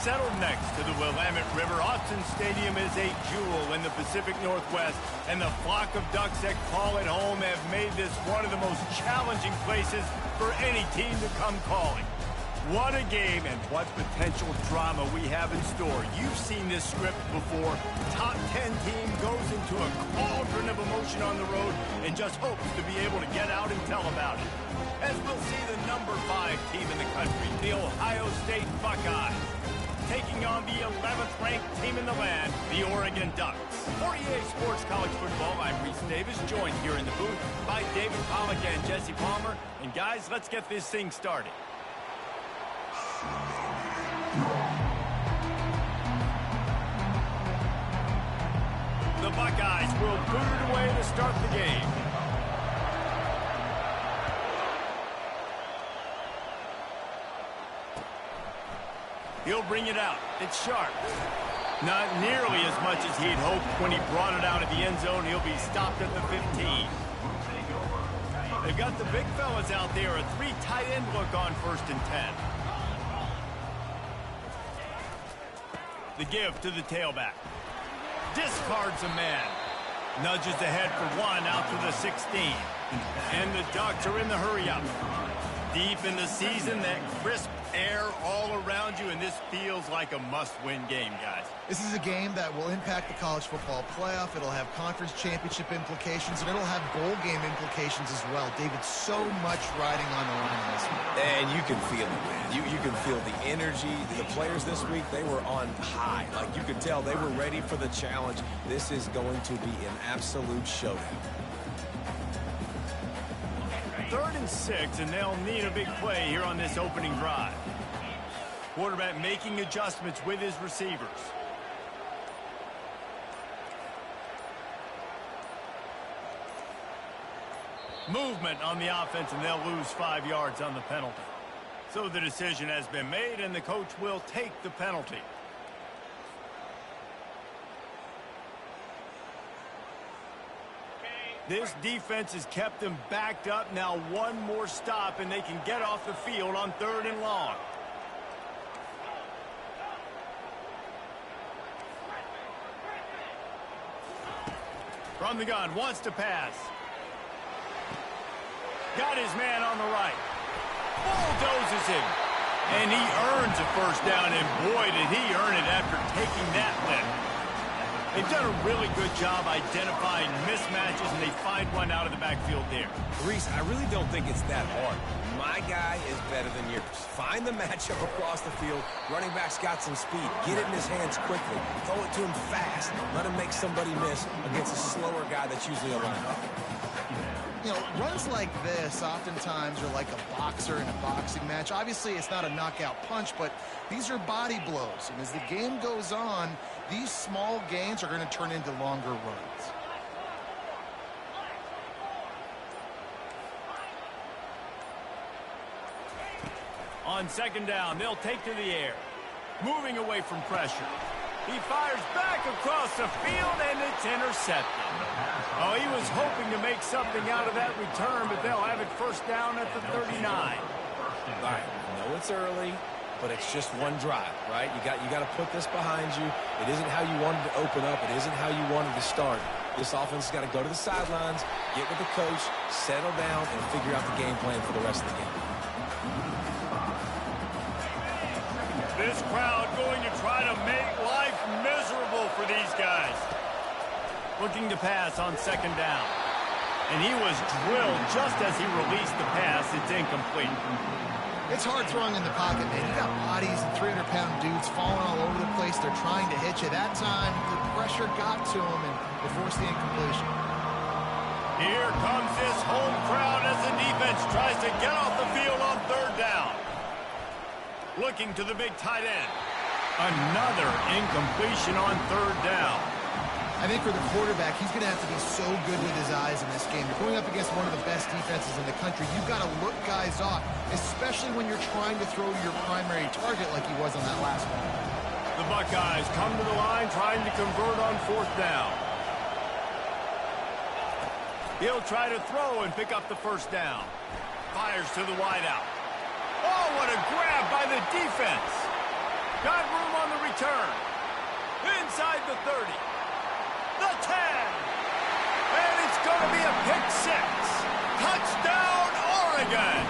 Settled next to the Willamette River, Autzen Stadium is a jewel in the Pacific Northwest, and the flock of ducks that call it home have made this one of the most challenging places for any team to come calling. What a game and what potential drama we have in store. You've seen this script before. Top 10 team goes into a cauldron of emotion on the road and just hopes to be able to get out and tell about it. As we'll see the number 5 team in the country, the Ohio State Buckeyes, taking on the 11th ranked team in the land, the Oregon Ducks. For EA Sports College Football, I'm Reese Davis, joined here in the booth by David Pollack and Jesse Palmer. And guys, let's get this thing started. The Buckeyes will boot it away to start the game. He'll bring it out. It's Sharp. Not nearly as much as he'd hoped when he brought it out of the end zone. He'll be stopped at the 15. They've got the big fellas out there. A 3 tight end look on 1st and 10. The give to the tailback. Discards a man. Nudges ahead for 1 out to the 16. And the Ducks are in the hurry-up. Deep in the season, that crisp air all around you, and this feels like a must-win game, guys. This is a game that will impact the college football playoff. It'll have conference championship implications, and it'll have bowl game implications as well. David, so much riding on the line in this one. And you can feel it, man. You can feel the energy. The players this week, they were on high. Like, you could tell they were ready for the challenge. This is going to be an absolute showdown. 3rd and 6, and they'll need a big play here on this opening drive. Quarterback making adjustments with his receivers. Movement on the offense, and they'll lose 5 yards on the penalty. So the decision has been made, and the coach will take the penalty. This defense has kept them backed up. Now one more stop, and they can get off the field on 3rd and long. From the gun, wants to pass. Got his man on the right. Bulldozes him. And he earns a 1st down, and boy, did he earn it after taking that lift. They've done a really good job identifying mismatches, and they find one out of the backfield there. Reese, I really don't think it's that hard. My guy is better than yours. Find the matchup across the field. Running back's got some speed. Get it in his hands quickly. Throw it to him fast. Let him make somebody miss against a slower guy that's usually a linebacker. You know, runs like this oftentimes are like a boxer in a boxing match. Obviously, it's not a knockout punch, but these are body blows. And as the game goes on, these small gains are going to turn into longer runs. On 2nd down, they'll take to the air. Moving away from pressure. He fires back across the field, and it's intercepted. Oh, he was hoping to make something out of that return, but they'll have it 1st down at the 39. All right, I know it's early, but it's just one drive, right? You got to put this behind you. It isn't how you wanted to open up. It isn't how you wanted to start. This offense has got to go to the sidelines, get with the coach, settle down, and figure out the game plan for the rest of the game. This crowd going to try to make life miserable for these guys. Looking to pass on 2nd down. And he was drilled just as he released the pass. It's incomplete. It's hard throwing in the pocket, man. You got bodies and 300-pound dudes falling all over the place. They're trying to hit you. That time, the pressure got to him, and they forced the incompletion. Here comes this home crowd as the defense tries to get off the field on 3rd down. Looking to the big tight end. Another incompletion on 3rd down. I think for the quarterback, he's going to have to be so good with his eyes in this game. You're going up against one of the best defenses in the country. You've got to look guys off, especially when you're trying to throw your primary target like he was on that last one. The Buckeyes come to the line trying to convert on 4th down. He'll try to throw and pick up the 1st down. Fires to the wideout. Oh, what a grab by the defense. Got room on the return. Inside the 30. The 10. And it's going to be a pick six. Touchdown, Oregon.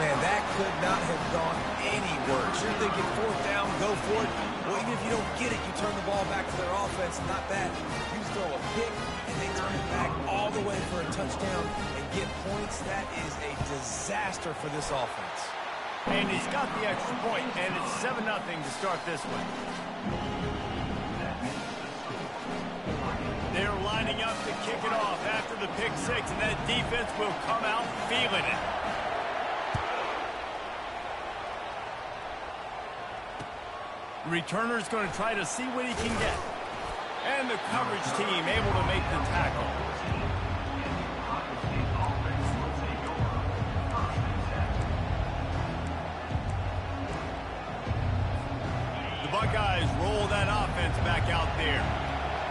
Man, that could not have gone any worse. You're thinking fourth down, go for it. Well, even if you don't get it, you turn the ball back to their offense. Not that. You throw a pick, and they turn it back all the way for a touchdown and get points. That is a disaster for this offense. And he's got the extra point, and it's 7-0 to start this one. They're lining up to kick it off after the pick six, and that defense will come out feeling it. The returner's going to try to see what he can get. And the coverage team able to make the tackle. The Buckeyes roll that offense back out there.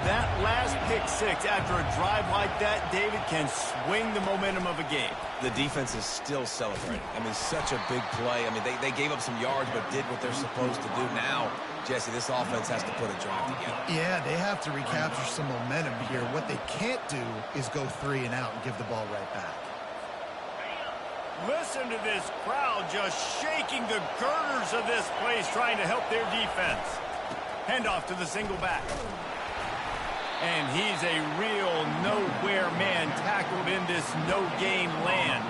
That last pick six after a drive like that, David, can swing the momentum of a game. The defense is still celebrating. I mean, such a big play. I mean, they gave up some yards but did what they're supposed to do. Now, Jesse, this offense has to put a drive together. Yeah, they have to recapture some momentum here. What they can't do is go 3 and out and give the ball right back. Listen to this crowd just shaking the girders of this place, trying to help their defense. Handoff to the single back. And he's a real nowhere man tackled in this no-game land.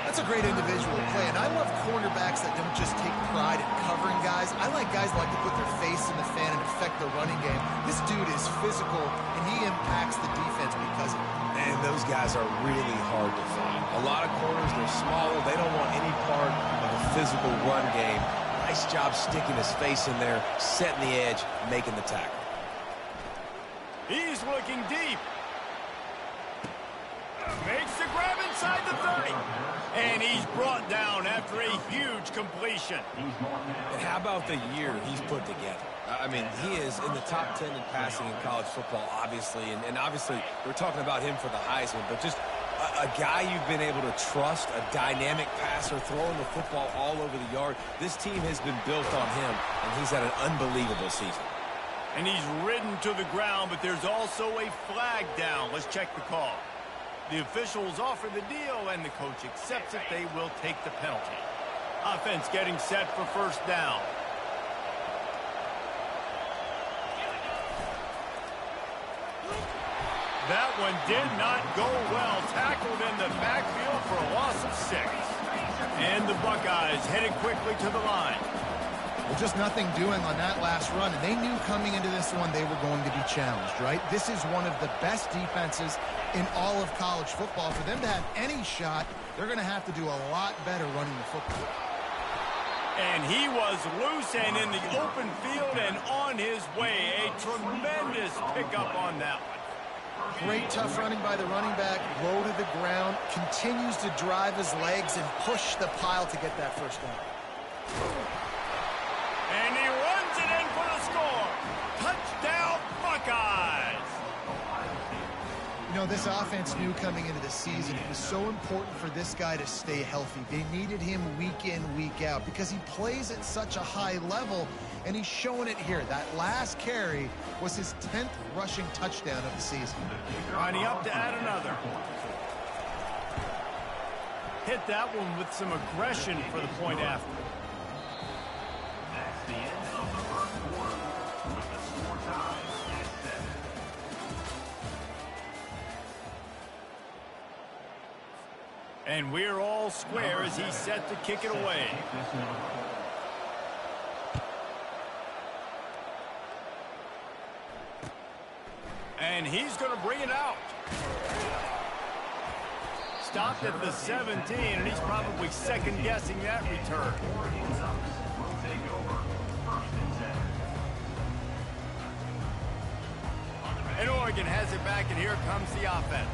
That's a great individual play, and I love cornerbacks that don't just take pride in covering guys. I like guys that like to put their face in the fan and affect the running game. This dude is physical, and he impacts the defense because of it. And those guys are really hard to find. A lot of corners, they're smaller. They don't want any part of a physical run game. Nice job sticking his face in there, setting the edge, making the tackle. He's looking deep. Makes the grab inside the 30. And he's brought down after a huge completion. And how about the year he's put together? I mean, he is in the top 10 in passing in college football, obviously. And obviously, we're talking about him for the Heisman. But just a guy you've been able to trust, a dynamic passer, throwing the football all over the yard. This team has been built on him, and he's had an unbelievable season. And he's ridden to the ground, but there's also a flag down. Let's check the call. The officials offer the deal, and the coach accepts it. They will take the penalty. Offense getting set for first down. That one did not go well. Tackled in the backfield for a loss of 6. And the Buckeyes headed quickly to the line. Well, just nothing doing on that last run, and they knew coming into this one they were going to be challenged, right? This is one of the best defenses in all of college football. For them to have any shot, they're going to have to do a lot better running the football. And he was loose and in the open field and on his way. A tremendous pickup on that one. Great tough running by the running back, low to the ground, continues to drive his legs and push the pile to get that first down. And he runs it in for the score. Touchdown, Buckeyes. You know, this offense knew coming into the season it was so important for this guy to stay healthy. They needed him week in, week out because he plays at such a high level, and he's showing it here. That last carry was his 10th rushing touchdown of the season. Lining up to add another. Hit that one with some aggression for the point after. And we're all square as he's set to kick it away. And he's going to bring it out. Stopped at the 17, and he's probably second-guessing that return. And Oregon has it back, and here comes the offense.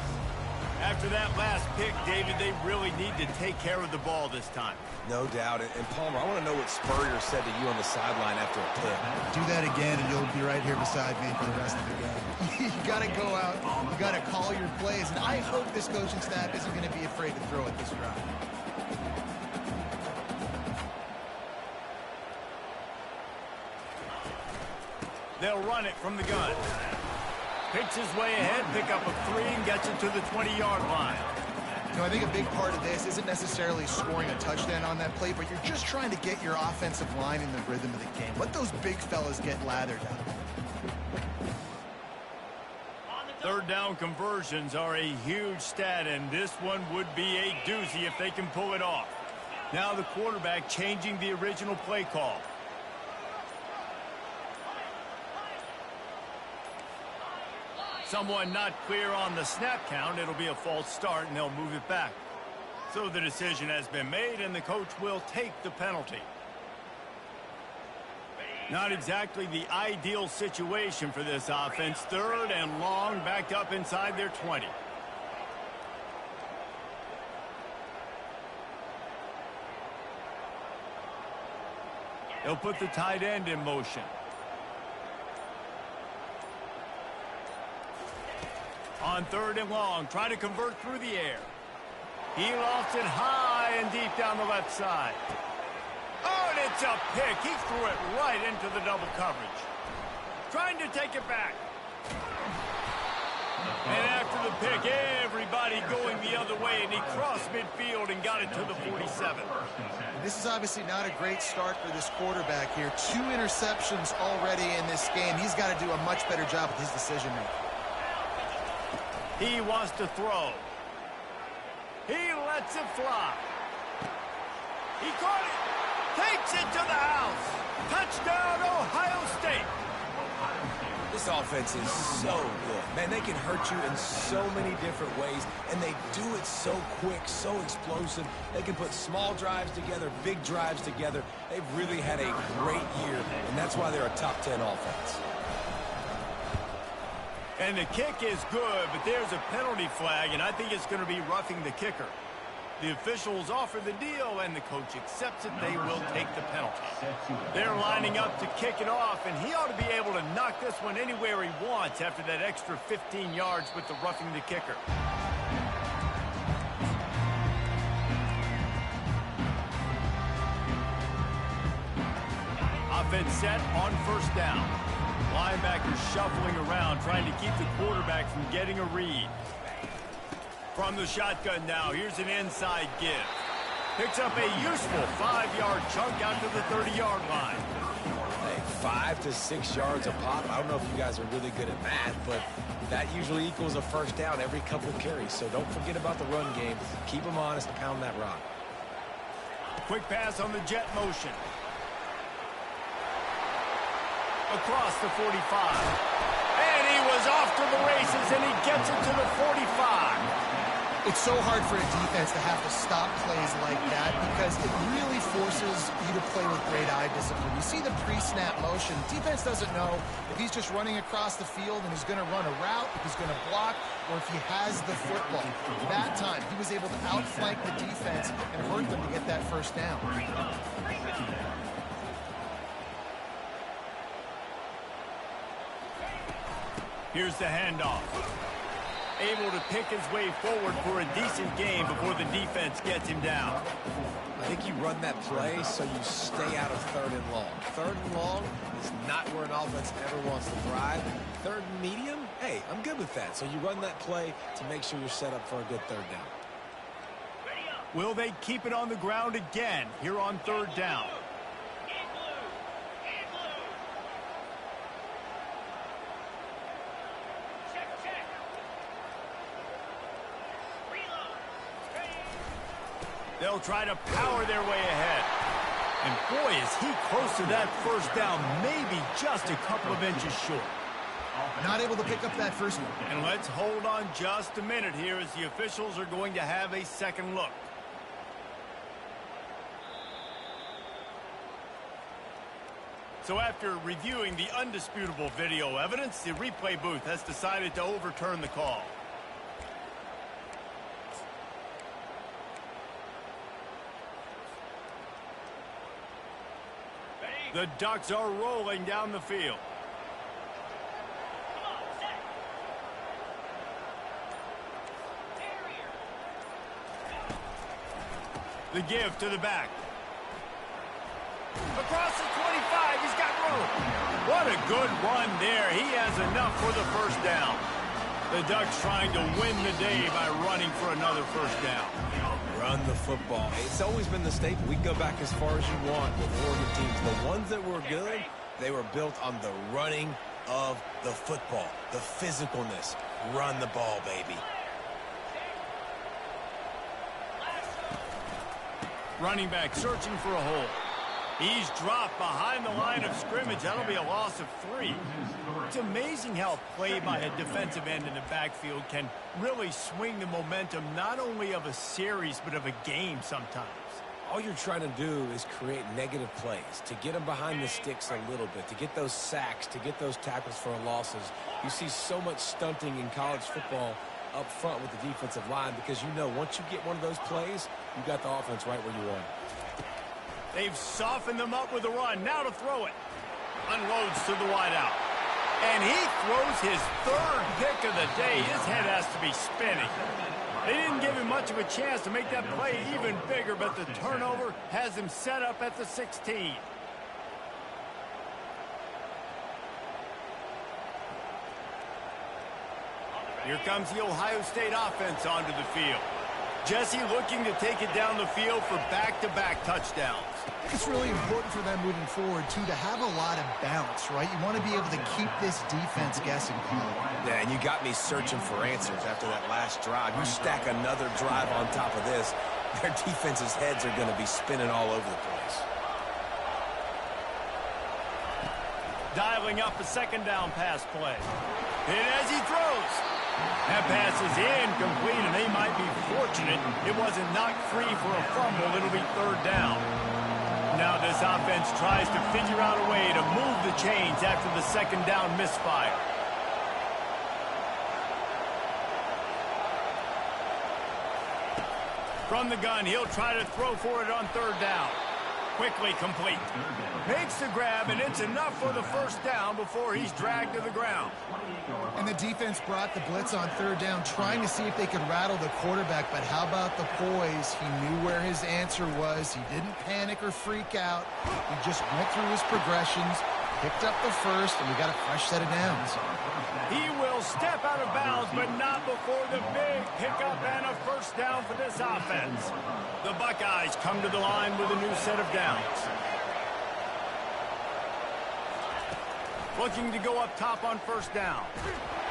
After that last pick, David, they really need to take care of the ball this time. No doubt. And Palmer, I want to know what Spurrier said to you on the sideline after a pick. Do that again, and you'll be right here beside me for the rest of the game. You got to go out. You got to call your plays. And I hope this coaching staff isn't going to be afraid to throw at this drive. They'll run it from the gun. Picks his way ahead, pick up a 3, and gets it to the 20-yard line. You know, I think a big part of this isn't necessarily scoring a touchdown on that play, but you're just trying to get your offensive line in the rhythm of the game. Let those big fellas get lathered up. Third down conversions are a huge stat, and this one would be a doozy if they can pull it off. Now the quarterback changing the original play call. Someone not clear on the snap count. It'll be a false start, and they'll move it back. So the decision has been made, and the coach will take the penalty. Not exactly the ideal situation for this offense. Third and long, backed up inside their 20. They'll put the tight end in motion. On third and long, trying to convert through the air. He lofts it high and deep down the left side. Oh, and it's a pick. He threw it right into the double coverage. Trying to take it back. And after the pick, everybody going the other way, and he crossed midfield and got it to the 47. This is obviously not a great start for this quarterback here. 2 interceptions already in this game. He's got to do a much better job with his decision-making. He wants to throw. He lets it fly. He caught it. Takes it to the house. Touchdown, Ohio State. This offense is so good. Man, they can hurt you in so many different ways, and they do it so quick, so explosive. They can put small drives together, big drives together. They've really had a great year, and that's why they're a top 10 offense. And the kick is good, but there's a penalty flag, and I think it's going to be roughing the kicker. The officials offer the deal, and the coach accepts it. They will take the penalty. They're lining up to kick it off, and he ought to be able to knock this one anywhere he wants after that extra 15 yards with the roughing the kicker. Offense set on first down. Linebackers shuffling around, trying to keep the quarterback from getting a read. From the shotgun now, here's an inside give. Picks up a useful 5-yard chunk out to the 30-yard line. Hey, 5 to 6 yards a pop. I don't know if you guys are really good at math, but that usually equals a first down every couple of carries. So don't forget about the run game. Keep them honest, pound that rock. Quick pass on the jet motion. Across the 45. And he was off to the races, and he gets it to the 45. It's so hard for a defense to have to stop plays like that because it really forces you to play with great eye discipline. You see the pre-snap motion. Defense doesn't know if he's just running across the field and he's going to run a route, if he's going to block, or if he has the football. That time, he was able to outflank the defense and hurt them to get that first down. Here's the handoff. Able to pick his way forward for a decent game before the defense gets him down. I think you run that play so you stay out of third and long. Third and long is not where an offense ever wants to thrive. Third and medium, hey, I'm good with that. So you run that play to make sure you're set up for a good third down. Will they keep it on the ground again here on third down? They'll try to power their way ahead. And boy, is he close to that first down, maybe just a couple of inches short. Not able to pick up that first one. And let's hold on just a minute here as the officials are going to have a second look. So after reviewing the undisputable video evidence, the replay booth has decided to overturn the call. The Ducks are rolling down the field. The give to the back. Across the 25, he's got room. What a good run there. He has enough for the first down. The Ducks trying to win the day by running for another first down. Run the football. It's always been the staple. We can go back as far as you want with Oregon teams. The ones that were good, they were built on the running of the football, the physicalness. Run the ball, baby. Running back searching for a hole. He's dropped behind the line of scrimmage. That'll be a loss of 3. It's amazing how a play by a defensive end in the backfield can really swing the momentum not only of a series but of a game sometimes. All you're trying to do is create negative plays, to get them behind the sticks a little bit, to get those sacks, to get those tackles for losses. You see so much stunting in college football up front with the defensive line because you know once you get one of those plays, you got the offense right where you want it. They've softened them up with a run. Now to throw it. Unloads to the wideout. And he throws his 3rd pick of the day. His head has to be spinning. They didn't give him much of a chance to make that play even bigger, but the turnover has him set up at the 16. Here comes the Ohio State offense onto the field. Jesse looking to take it down the field for back-to-back touchdowns. It's really important for them moving forward, too, to have a lot of bounce, right? You want to be able to keep this defense guessing. Yeah, and you got me searching for answers after that last drive. You stack another drive on top of this, their defense's heads are going to be spinning all over the place. Dialing up a 2nd down pass play. And as he throws, that pass is incomplete, and they might be fortunate it wasn't knocked free for a fumble. It'll be 3rd down. Now this offense tries to figure out a way to move the chains after the 2nd down misfire. From the gun, he'll try to throw for it on 3rd down. Quickly complete. Makes the grab, and it's enough for the first down before he's dragged to the ground. And the defense brought the blitz on 3rd down, trying to see if they could rattle the quarterback. But how about the poise? He knew where his answer was. He didn't panic or freak out. He just went through his progressions, picked up the first, and we got a fresh set of downs. He will step out of bounds, but not before the big pickup and a first down for this offense. The Buckeyes come to the line with a new set of downs. Looking to go up top on 1st down.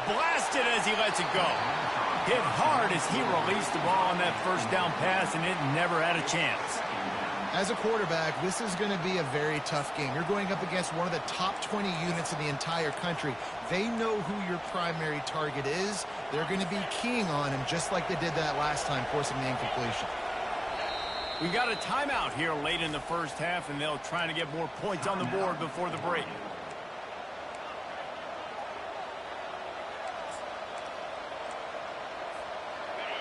Blasted as he lets it go. Hit hard as he released the ball on that 1st down pass, and it never had a chance. As a quarterback, this is going to be a very tough game. You're going up against one of the top 20 units in the entire country. They know who your primary target is. They're going to be keying on him just like they did that last time, forcing the incompletion. We got a timeout here late in the first half, and they'll try to get more points on the board before the break.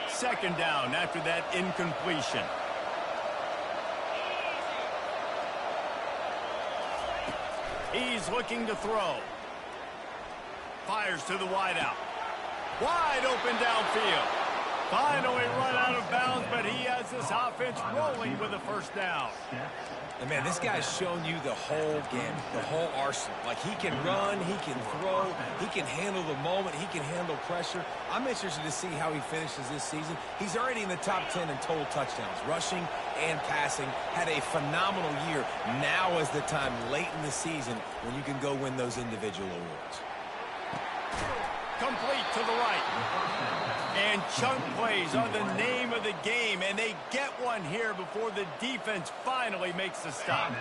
Second down after that incompletion. He's looking to throw. Fires to the wideout. Wide open downfield. Finally run out of bounds, but he has this offense rolling with a first down. And, man, this guy's shown you the whole game, the whole arsenal. Like, he can run, he can throw, he can handle the moment, he can handle pressure. I'm interested to see how he finishes this season. He's already in the top 10 in total touchdowns, rushing and passing. Had a phenomenal year. Now is the time late in the season when you can go win those individual awards. Complete to the right. And chunk plays are the name of the game, and they get one here before the defense finally makes the stop.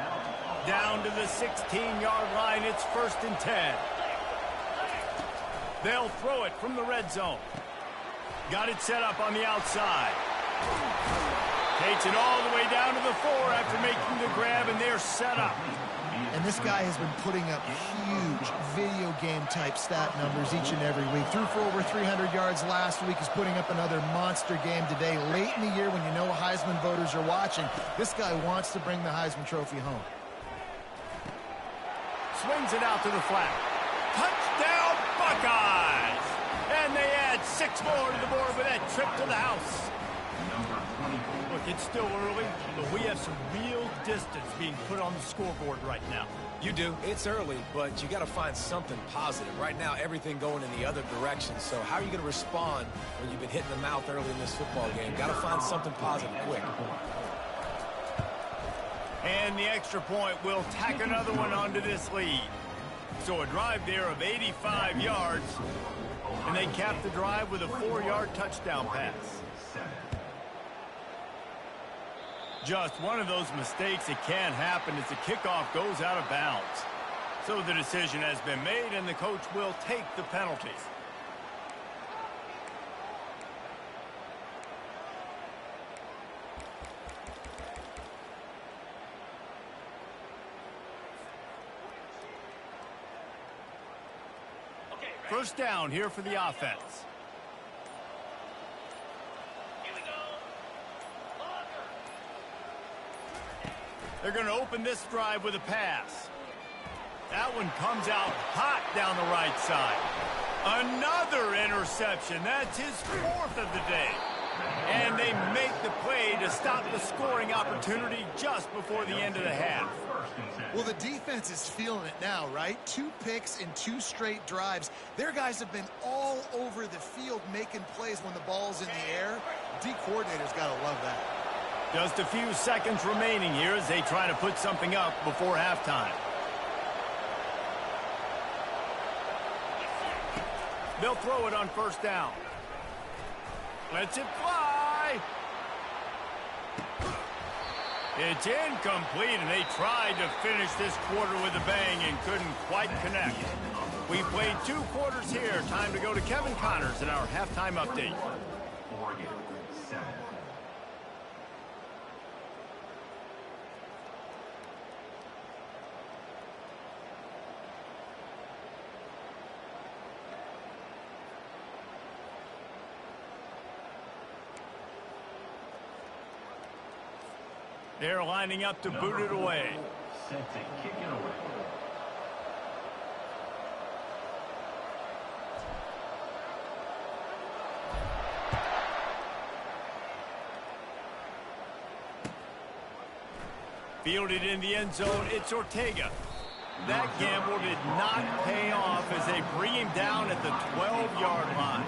Down to the 16-yard line, it's 1st and 10. They'll throw it from the red zone. Got it set up on the outside. Takes it all the way down to the 4 after making the grab, and they're set up. And this guy has been putting up huge video game type stat numbers each and every week. Threw for over 300 yards last week. He's putting up another monster game today. Late in the year when you know Heisman voters are watching, this guy wants to bring the Heisman Trophy home. Swings it out to the flat. Touchdown Buckeyes! And they add 6 more to the board with that trip to the house. Look, it's still early, but we have some real distance being put on the scoreboard right now. You do. It's early, but you got to find something positive. Right now, everything going in the other direction. So how are you going to respond when you've been hit in the mouth early in this football game? Got to find something positive quick. And the extra point will tack another one onto this lead. So a drive there of 85 yards, and they cap the drive with a 4-yard touchdown pass. Just one of those mistakes that can happen as the kickoff goes out of bounds. So the decision has been made, and the coach will take the penalty. First down here for the offense. They're going to open this drive with a pass. That one comes out hot down the right side. Another interception. That's his 4th of the day. And they make the play to stop the scoring opportunity just before the end of the half. Well, the defense is feeling it now, right? 2 picks in 2 straight drives. Their guys have been all over the field making plays when the ball's in the air. D coordinator's got to love that. Just a few seconds remaining here as they try to put something up before halftime. They'll throw it on first down. Lets it fly. It's incomplete, and they tried to finish this quarter with a bang and couldn't quite connect. We played 2 quarters here. Time to go to Kevin Connors in our halftime update. They're lining up to boot it away. Set to kick it away. Fielded in the end zone, it's Ortega. That gamble did not pay off as they bring him down at the 12-yard line.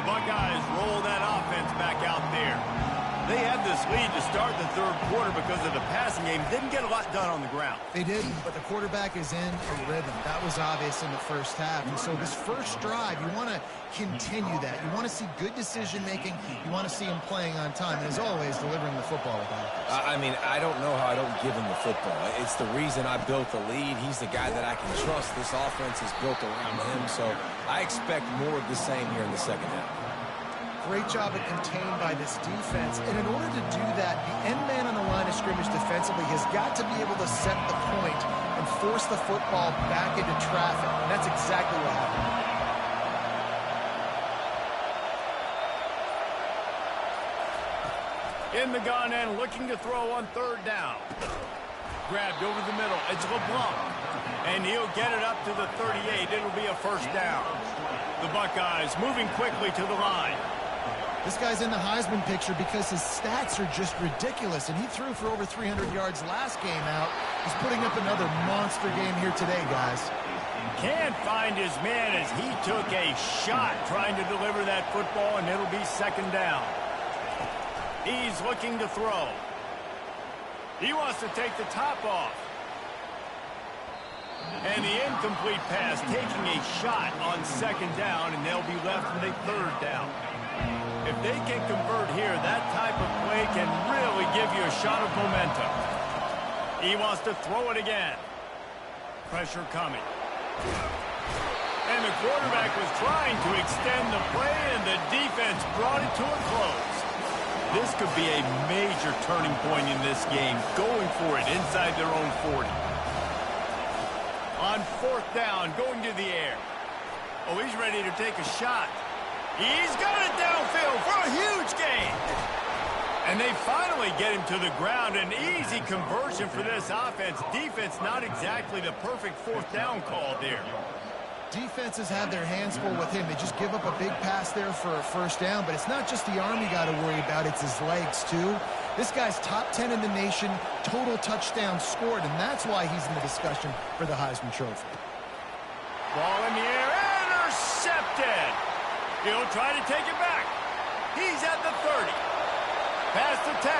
Buckeyes roll that offense back out there. They had this lead to start the 3rd quarter because of the passing game. Didn't get a lot done on the ground. They didn't, but the quarterback is in a rhythm. That was obvious in the first half. And so this first drive, you want to continue that. You want to see good decision-making. You want to see him playing on time. And as always, delivering the football with accuracy. I mean, I don't know how I don't give him the football. It's the reason I built the lead. He's the guy that I can trust. This offense is built around him. So I expect more of the same here in the second half. Great job of contained by this defense. And in order to do that, the end man on the line of scrimmage defensively has got to be able to set the point and force the football back into traffic. And that's exactly what happened. In the gun and looking to throw on 3rd down. Grabbed over the middle. It's LeBlanc. And he'll get it up to the 38. It'll be a first down. The Buckeyes moving quickly to the line. This guy's in the Heisman picture because his stats are just ridiculous, and he threw for over 300 yards last game out. He's putting up another monster game here today, guys. Can't find his man as he took a shot trying to deliver that football, and it'll be 2nd down. He's looking to throw. He wants to take the top off. And the incomplete pass taking a shot on 2nd down, and they'll be left with a 3rd down. If they can convert here, that type of play can really give you a shot of momentum. He wants to throw it again. Pressure coming. And the quarterback was trying to extend the play, and the defense brought it to a close. This could be a major turning point in this game, going for it inside their own 40. On 4th down, going to the air. Oh, he's ready to take a shot. He's got it downfield for a huge gain. And And they finally get him to the ground. An easy conversion for this offense. Defense not exactly the perfect fourth down call there. Defenses have their hands full with him. They just give up a big pass there for a first down, but it's not just the arm you got to worry about, it's his legs too. This guy's top 10 in the nation, total touchdowns scored, and that's why he's in the discussion for the Heisman Trophy. Ball in the air, intercepted. He'll try to take it back. He's at the 30. Past the 10.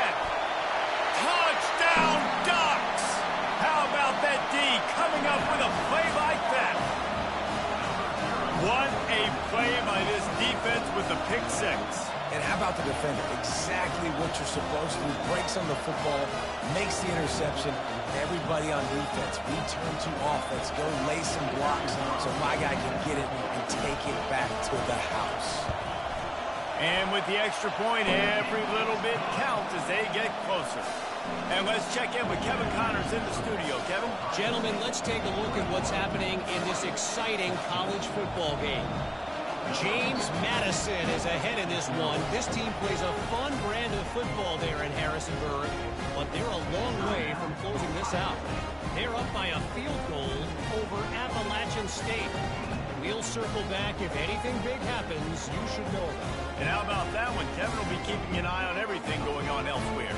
Touchdown Ducks! How about that D coming up with a play like that? What a play by this defense with the pick six. And how about the defender? Exactly what you're supposed to do. Breaks on the football, makes the interception. Everybody on defense, we turn to offense. Go lay some blocks so my guy can get it and take it back to the house. And with the extra point, every little bit counts as they get closer. And let's check in with Kevin Connors in the studio. Kevin? Gentlemen, let's take a look at what's happening in this exciting college football game. James Madison is ahead in this one. This team plays a fun brand of football there in Harrisonburg, but they're a long way from closing this out. They're up by a field goal over Appalachian State. We'll circle back. If anything big happens, you should know about it. And how about that one? Kevin will be keeping an eye on everything going on elsewhere.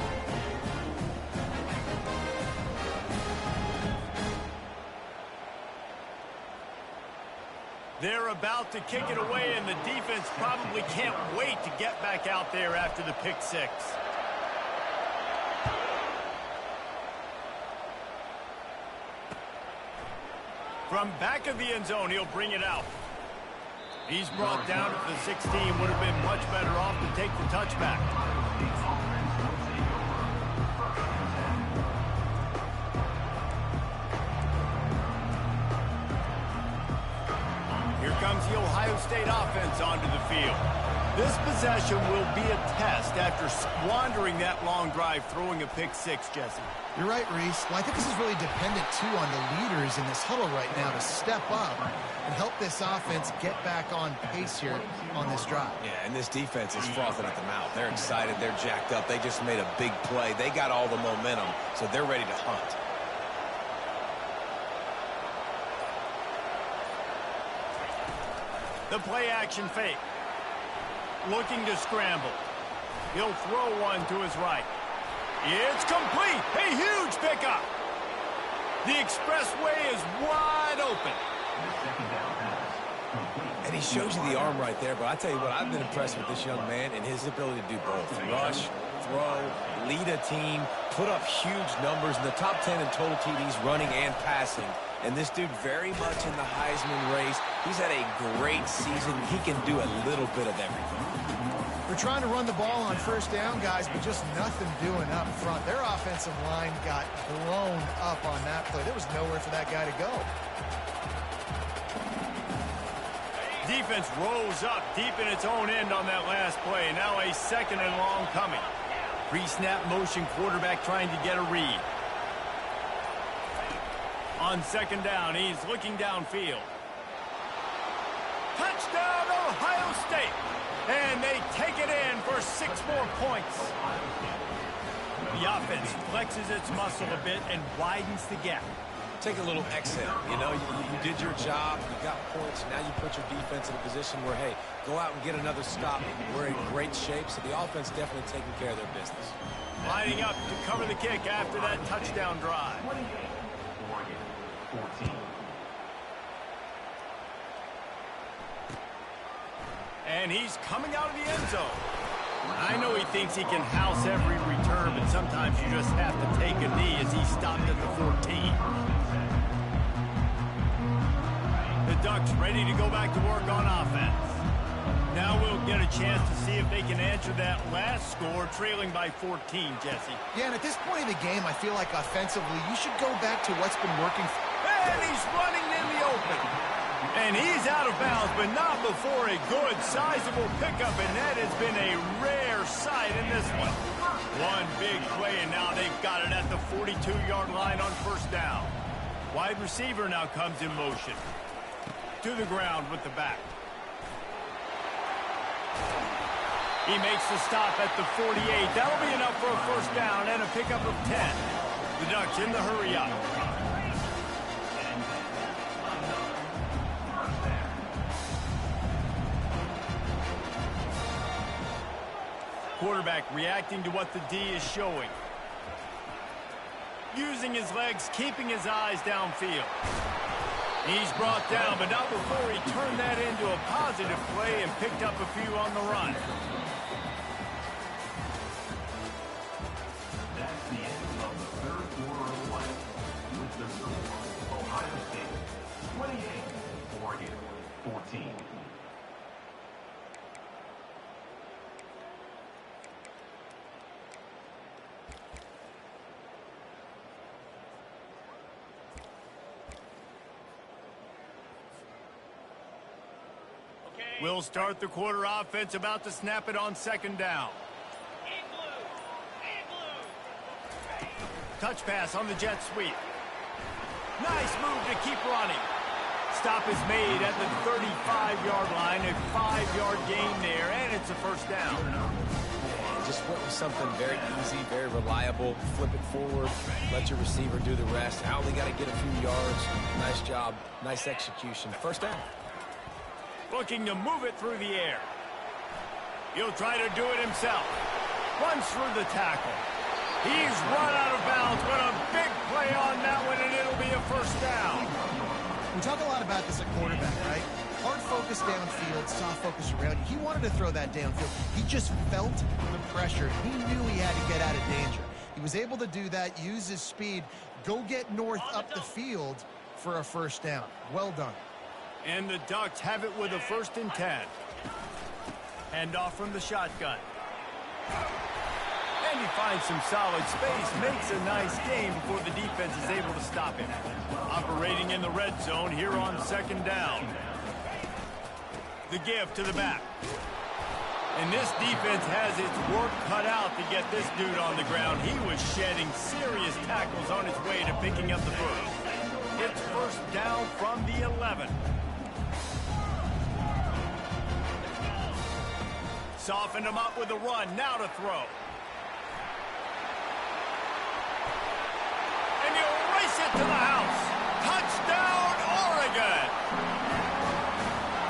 They're about to kick it away, and the defense probably can't wait to get back out there after the pick six. From back of the end zone, he'll bring it out. He's brought down at the 16. Would have been much better off to take the touchback. Here comes the Ohio State offense onto the field. This possession will be a test after squandering that long drive, throwing a pick six, Jesse. You're right, Reese. Well, I think this is really dependent, too, on the leaders in this huddle right now to step up and help this offense get back on pace here on this drive. Yeah, and this defense is frothing at the mouth. They're excited. They're jacked up. They just made a big play. They got all the momentum, so they're ready to hunt. The play action fake. Looking to scramble. He'll throw one to his right. It's complete. A huge pickup. The expressway is wide open. And he shows you the arm right there, but I tell you what, I've been impressed with this young man and his ability to do both. Rush, throw, lead a team, put up huge numbers in the top 10 in total TDs running and passing. And this dude very much in the Heisman race. He's had a great season. He can do a little bit of everything. We're trying to run the ball on first down, guys, but just nothing doing up front. Their offensive line got blown up on that play. There was nowhere for that guy to go. Defense rose up deep in its own end on that last play. Now a second and long coming. Pre-snap motion, quarterback trying to get a read. On second down, he's looking downfield. Touchdown, Ohio State. And they take it in for 6 more points. The offense flexes its muscle a bit and widens the gap. Take a little exhale. You know, you did your job. You got points. Now you put your defense in a position where, hey, go out and get another stop. We're in great shape, so the offense definitely taking care of their business. Lining up to cover the kick after that touchdown drive. And he's coming out of the end zone. I know he thinks he can house every return, but sometimes you just have to take a knee as he stopped at the 14. The Ducks ready to go back to work on offense. Now we'll get a chance to see if they can answer that last score, trailing by 14, Jesse. Yeah, and at this point in the game, I feel like offensively, you should go back to what's been working. And he's running in the open. And he's out of bounds, but not before a good, sizable pickup, and that has been a rare sight in this one. One big play, and now they've got it at the 42-yard line on first down. Wide receiver now comes in motion. To the ground with the back. He makes the stop at the 48. That'll be enough for a first down and a pickup of 10. The Ducks in the hurry up. Quarterback reacting to what the D is showing. Using his legs, keeping his eyes downfield. He's brought down, but not before he turned that into a positive play and picked up a few on the run. That's the end of the third quarter of play. With the score, Ohio State 28, Oregon 14. We'll start the quarter offense, about to snap it on second down. Touch pass on the jet sweep. Nice move to keep running. Stop is made at the 35-yard line, a 5-yard gain there, and it's a first down. Just went with something very easy, very reliable. Flip it forward, let your receiver do the rest. I only got to get a few yards. Nice job, nice execution. First down. Looking to move it through the air. He'll try to do it himself. Runs through the tackle. He's run out of bounds, but a big play on that one, and it'll be a first down. We talk a lot about this at quarterback, right? Hard focus downfield, soft focus around you. He wanted to throw that downfield. He just felt the pressure. He knew he had to get out of danger. He was able to do that, use his speed, go get north up the field for a first down. Well done. And the Ducks have it with a 1st and 10. Handoff from the shotgun. And he finds some solid space, makes a nice gain before the defense is able to stop him. Operating in the red zone here on second down. The give to the back. And this defense has its work cut out to get this dude on the ground. He was shedding serious tackles on his way to picking up the first. It's first down from the 11. Softened him up with a run. Now to throw. And he'll race it to the house. Touchdown, Oregon!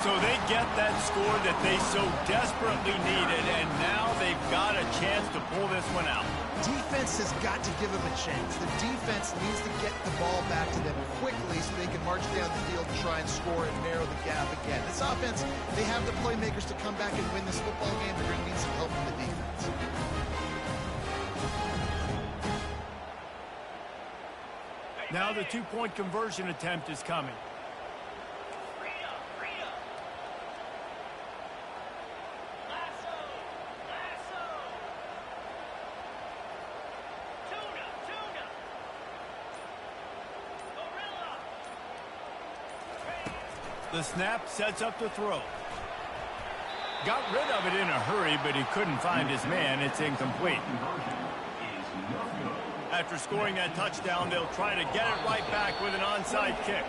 So they get that score that they so desperately needed, and now they've got a chance to pull this one out. Defense has got to give them a chance. The defense needs to get the ball back to them quickly so they can march down the field and try and score and narrow the gap again. This offense, they have the playmakers to come back and win this football game. They're going to need some help from the defense. Now the two-point conversion attempt is coming. The snap sets up the throw. Got rid of it in a hurry, but he couldn't find his man. It's incomplete. After scoring that touchdown, they'll try to get it right back with an onside kick.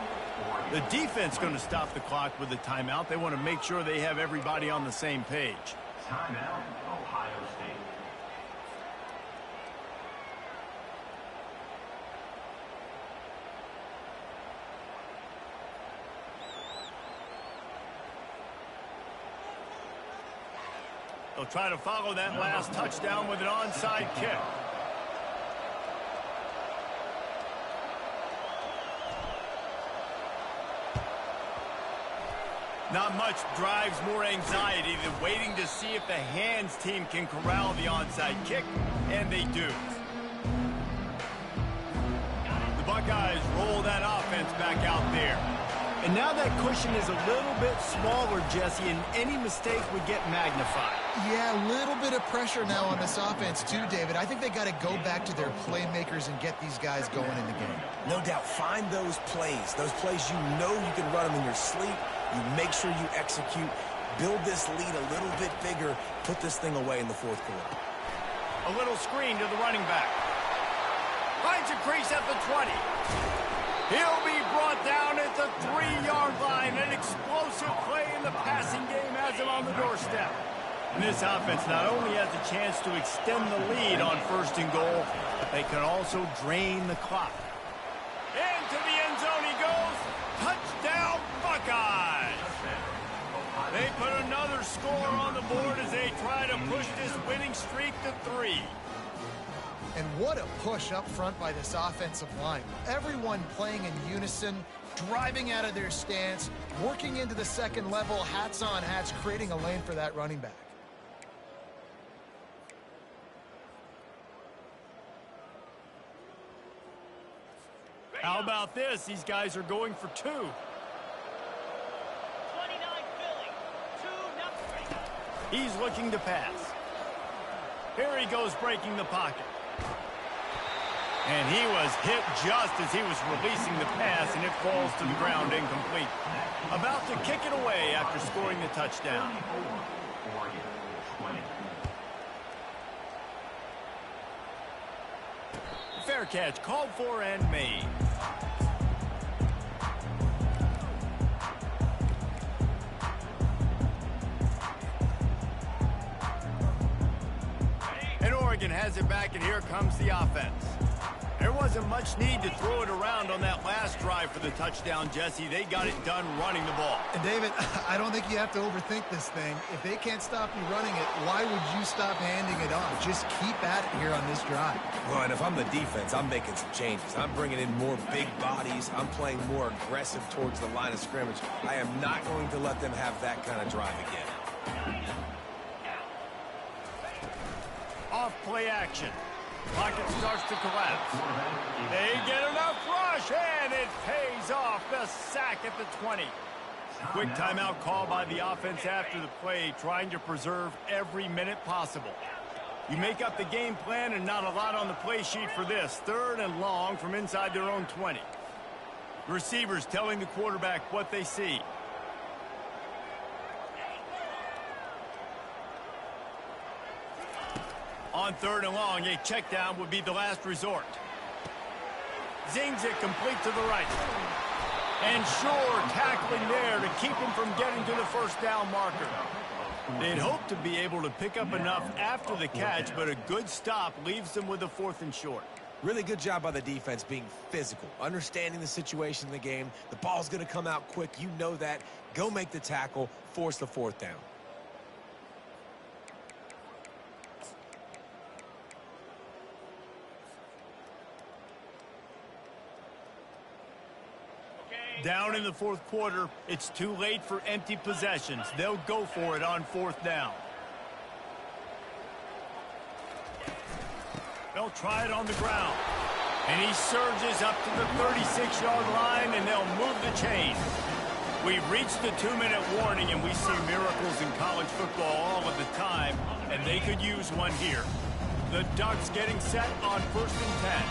The defense going to stop the clock with a timeout. They want to make sure they have everybody on the same page. Timeout, Ohio State. They'll try to follow that last touchdown with an onside kick. Not much drives more anxiety than waiting to see if the hands team can corral the onside kick, and they do. The Buckeyes roll that offense back out there. And now that cushion is a little bit smaller, Jesse, and any mistake would get magnified. Yeah, a little bit of pressure now on this offense too, David. I think they got to go back to their playmakers and get these guys going in the game. No doubt, find those plays you know you can run them in your sleep. You make sure you execute, build this lead a little bit bigger, put this thing away in the fourth quarter. A little screen to the running back. Finds a crease at the 20. He'll be brought down at the 3-yard line. An explosive play in the passing game has him on the doorstep. And this offense not only has a chance to extend the lead on 1st and goal, they can also drain the clock. Into the end zone he goes. Touchdown, Buckeyes! They put another score on the board as they try to push this winning streak to 3. And what a push up front by this offensive line. Everyone playing in unison, driving out of their stance, working into the second level, hats on hats, creating a lane for that running back. How about this? These guys are going for 2. 29 Philly, 2-0. He's looking to pass. Here he goes breaking the pocket. And he was hit just as he was releasing the pass, and it falls to the ground incomplete. About to kick it away after scoring the touchdown. Fair catch called for and made. And Oregon has it back, and here comes the offense. There wasn't much need to throw it around on that last drive for the touchdown, Jesse. They got it done running the ball. And David, I don't think you have to overthink this thing. If they can't stop you running it, why would you stop handing it off? Just keep at it here on this drive. Well, and if I'm the defense, I'm making some changes. I'm bringing in more big bodies. I'm playing more aggressive towards the line of scrimmage. I am not going to let them have that kind of drive again. Off play action. Pocket starts to collapse. They get enough rush, and it pays off. The sack at the 20. Quick timeout call by the offense after the play, trying to preserve every minute possible. You make up the game plan and not a lot on the play sheet for this. 3rd and long from inside their own 20. The receivers telling the quarterback what they see. On 3rd and long, a check down would be the last resort. Zings it complete to the right. And sure, tackling there to keep him from getting to the 1st down marker. They'd hope to be able to pick up enough after the catch, but a good stop leaves them with a 4th and short. Really good job by the defense being physical, understanding the situation in the game. The ball's going to come out quick. You know that. Go make the tackle, force the 4th down. Down in the 4th quarter, it's too late for empty possessions. They'll go for it on 4th down. They'll try it on the ground. And he surges up to the 36-yard line, and they'll move the chain. We've reached the 2-minute warning, and we see miracles in college football all of the time, and they could use one here. The Ducks getting set on 1st and 10.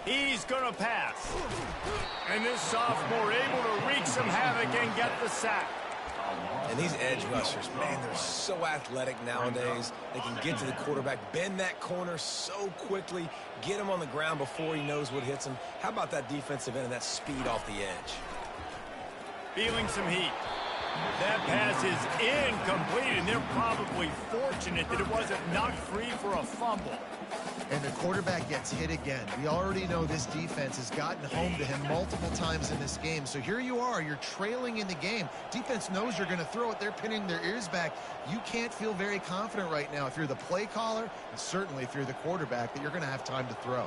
He's going to pass. And this sophomore able to wreak some havoc and get the sack. And these edge rushers, man, they're so athletic nowadays. They can get to the quarterback, bend that corner so quickly, get him on the ground before he knows what hits him. How about that defensive end and that speed off the edge? Feeling some heat. That pass is incomplete, and they're probably fortunate that it wasn't knocked free for a fumble. And the quarterback gets hit again. We already know this defense has gotten home to him multiple times in this game. So here you are, you're trailing in the game. Defense knows you're going to throw it. They're pinning their ears back. You can't feel very confident right now if you're the play caller, and certainly if you're the quarterback, that you're going to have time to throw.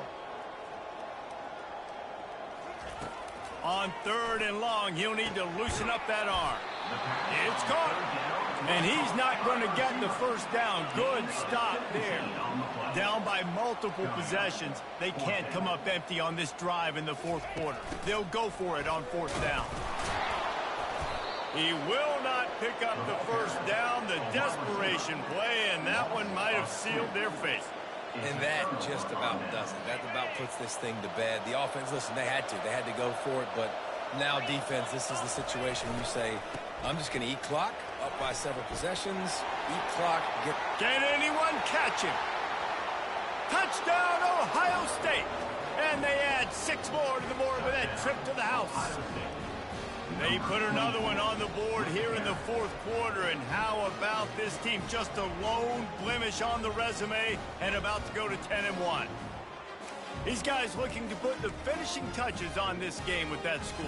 On 3rd and long, he'll need to loosen up that arm. It's caught. And he's not going to get the 1st down. Good stop there. Down by multiple possessions. They can't come up empty on this drive in the 4th quarter. They'll go for it on 4th down. He will not pick up the 1st down. The desperation play, and that one might have sealed their fate. And that just about does it. That about puts this thing to bed. The offense, listen, they had to go for it, but now defense, this is the situation when you say, I'm just going to eat clock, up by several possessions, eat clock, get... Can anyone catch him? Touchdown, Ohio State! And they add 6 more to the board with that trip to the house. They put another one on the board here in the fourth quarter. And how about this team? Just a lone blemish on the resume and about to go to 10-1. These guys looking to put the finishing touches on this game with that score.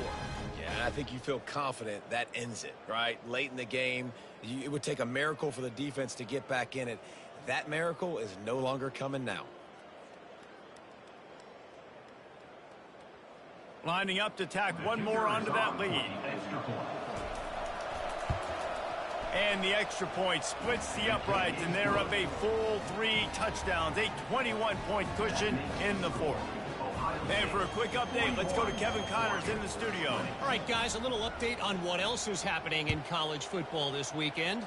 Yeah, and I think you feel confident that ends it, right? Late in the game, it would take a miracle for the defense to get back in it. That miracle is no longer coming now. Lining up to tack one more onto that lead. And the extra point splits the uprights, and they're up a full 3 touchdowns, a 21-point cushion in the fourth. And for a quick update, let's go to Kevin Connors in the studio. All right, guys, a little update on what else is happening in college football this weekend.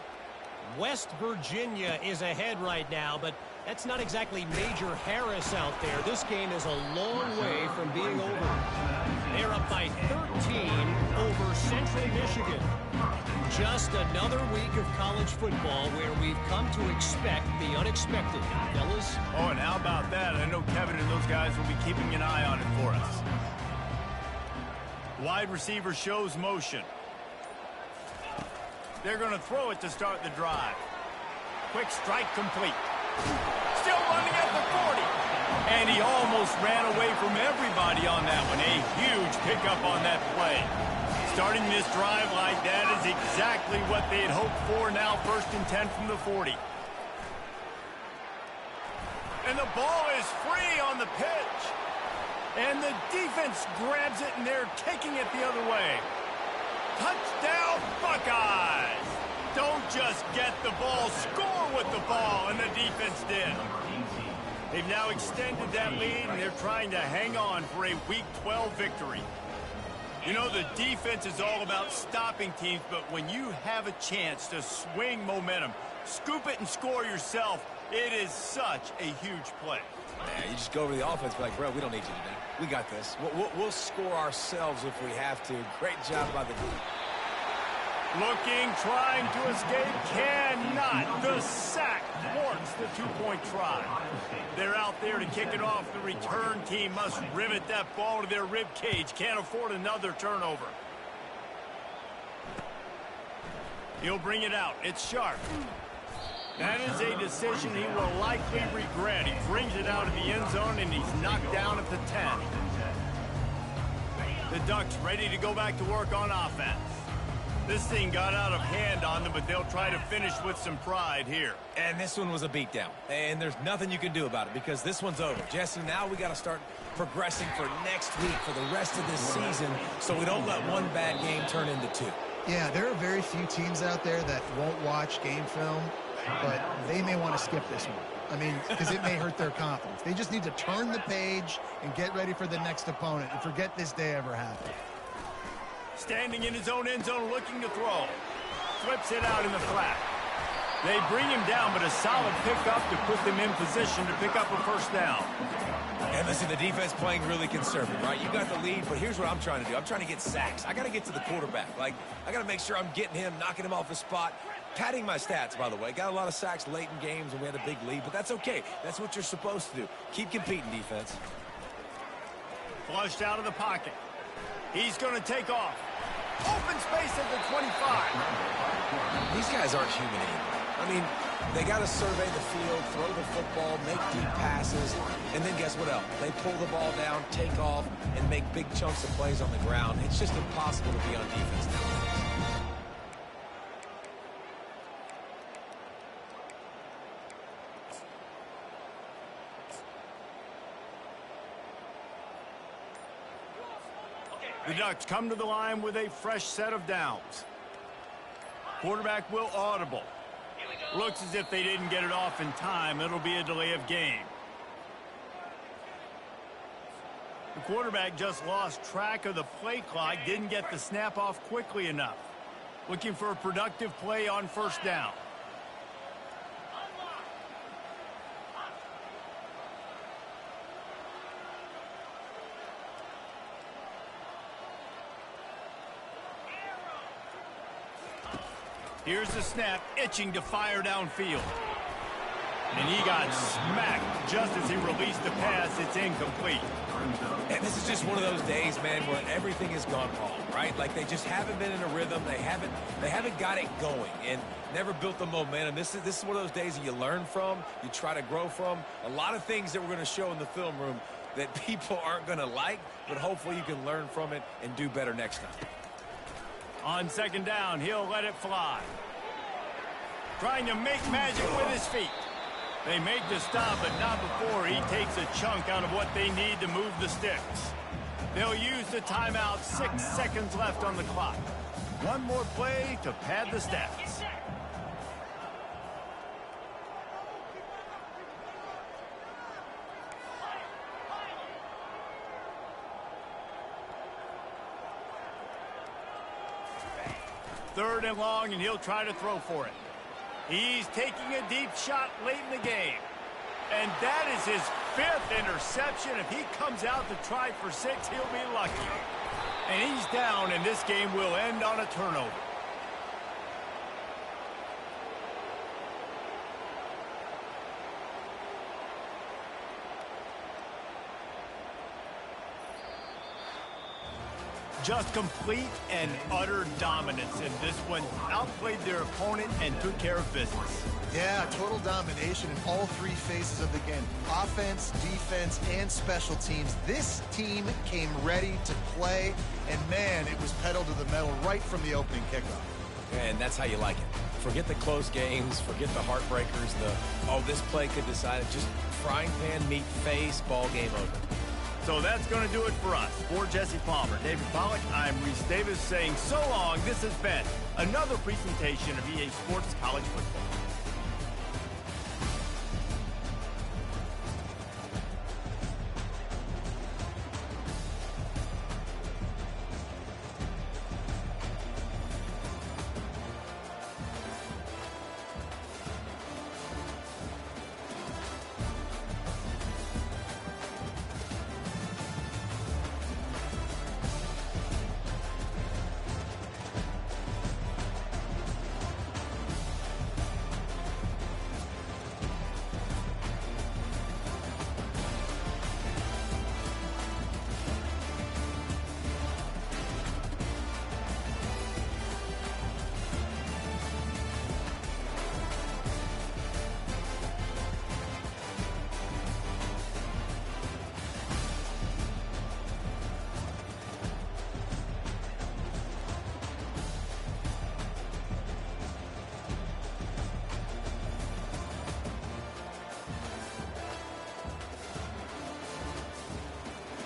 West Virginia is ahead right now, but that's not exactly Major Harris out there. This game is a long way from being over. They're up by 13 over Central Michigan. Just another week of college football where we've come to expect the unexpected, fellas. Oh, and how about that? I know Kevin and those guys will be keeping an eye on it for us. Wide receiver shows motion. They're going to throw it to start the drive. Quick strike complete. Still running at the 40. And he almost ran away from everybody on that one. A huge pickup on that play. Starting this drive like that is exactly what they had hoped for. Now 1st and 10 from the 40. And the ball is free on the pitch. And the defense grabs it, and they're taking it the other way. Touchdown, Buckeyes! Don't just get the ball, score with the ball, and the defense did. They've now extended that lead, and they're trying to hang on for a Week 12 victory. You know, the defense is all about stopping teams, but when you have a chance to swing momentum, scoop it and score yourself, it is such a huge play. Yeah, you just go over to the offense and be like, bro, we don't need you today. We got this. We'll score ourselves if we have to. Great job by the defense. Looking, trying to escape, cannot. The sack thwarts the 2-point try. They're out there to kick it off. The return team must rivet that ball to their rib cage. Can't afford another turnover. He'll bring it out. It's Sharp. That is a decision he will likely regret. He brings it out of the end zone, and he's knocked down at the 10. The Ducks ready to go back to work on offense. This thing got out of hand on them, but they'll try to finish with some pride here. And this one was a beatdown. And there's nothing you can do about it because this one's over. Jesse, now we got to start progressing for next week, for the rest of this season, so we don't let one bad game turn into 2. Yeah, there are very few teams out there that won't watch game film, but they may want to skip this one. I mean, because it may hurt their confidence. They just need to turn the page and get ready for the next opponent and forget this day ever happened. Standing in his own end zone looking to throw. Flips it out in the flat. They bring him down, but a solid pickup to put them in position to pick up a first down. And listen, the defense playing really conservative, right? You got the lead, but here's what I'm trying to do. I'm trying to get sacks. I got to get to the quarterback. Like, I got to make sure I'm getting him, knocking him off his spot. Padding my stats, by the way. Got a lot of sacks late in games when we had a big lead, but that's okay. That's what you're supposed to do. Keep competing, defense. Flushed out of the pocket. He's going to take off. Open space at the 25. These guys aren't human anymore. I mean, they got to survey the field, throw the football, make deep passes, and then guess what else? They pull the ball down, take off, and make big chunks of plays on the ground. It's just impossible to be on defense nowadays. The Ducks come to the line with a fresh set of downs. Quarterback will audible. Looks as if they didn't get it off in time. It'll be a delay of game. The quarterback just lost track of the play clock, didn't get the snap off quickly enough. Looking for a productive play on first down. Here's the snap, itching to fire downfield. And he got smacked just as he released the pass. It's incomplete. And this is just one of those days, man, where everything has gone wrong, right? Like they just haven't been in a rhythm. They haven't got it going and never built the momentum. This is one of those days that you learn from, you try to grow from. A lot of things that we're going to show in the film room that people aren't going to like, but hopefully you can learn from it and do better next time. On second down, he'll let it fly. Trying to make magic with his feet. They make the stop, but not before he takes a chunk out of what they need to move the sticks. They'll use the timeout. 6 seconds left on the clock. One more play to pad the stats. Third and long, and he'll try to throw for it. He's taking a deep shot late in the game. And that is his 5th interception. If he comes out to try for 6, he'll be lucky. And he's down, and this game will end on a turnover. Just complete and utter dominance in this one. Outplayed their opponent and took care of business. Yeah, total domination in all 3 phases of the game. Offense, defense, and special teams. This team came ready to play, and man, it was pedal to the metal right from the opening kickoff. And that's how you like it. Forget the close games, forget the heartbreakers, this play could decide it. Just frying pan, meat face, ball game over. So that's going to do it for us. For Jesse Palmer, David Pollack, I'm Reese Davis saying so long. This has been another presentation of EA Sports College Football.